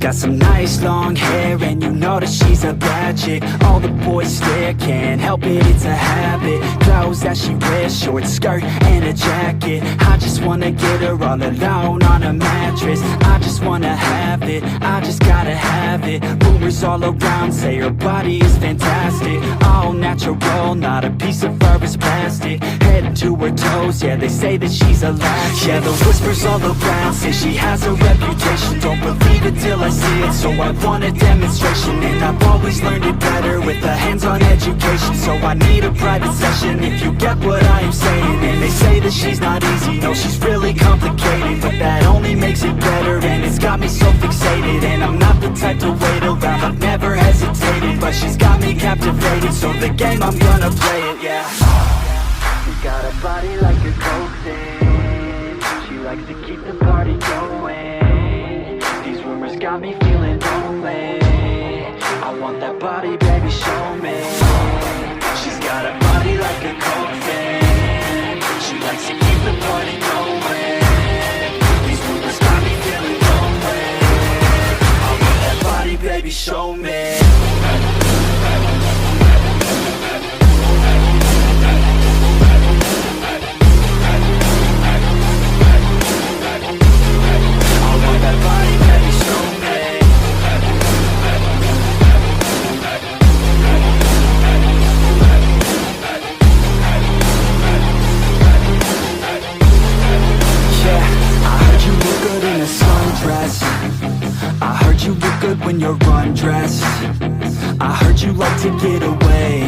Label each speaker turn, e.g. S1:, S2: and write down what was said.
S1: got some nice long hair, and you know that she's a bad chick. All the boys stare, can't help it, it's a habit. Clothes that she wears, short skirt and a jacket. I just wanna get her all alone on a mattress. I just wanna have it, I just gotta have it. Rumors all around say her body is fantastic. All natural, not a piece of fur is plastic. Head to her toes, yeah, they say that she's a latch. Yeah, the whispers all around say she has a reputation. Don't believe it till I see it, so I want a demonstration. And I've always learned it better with a hands-on education. So I need a private session, if you get what I am saying. And they say that she's not easy, no, she's really complicated. But that only makes it better, and it's got me so fixated. And I'm not the type to wait around, I've never hesitated. But she's got me captivated, so the game, I'm gonna play it, yeah. She got a body like a coke thing. She likes to keep the party going. These rumors got me feeling lonely. I want that body, baby, show me. She's got a body like a coke thing. She likes to keep the party going. These rumors got me feeling lonely. I want that body, baby, show me. I heard you look good when you're undressed. I heard you like to get away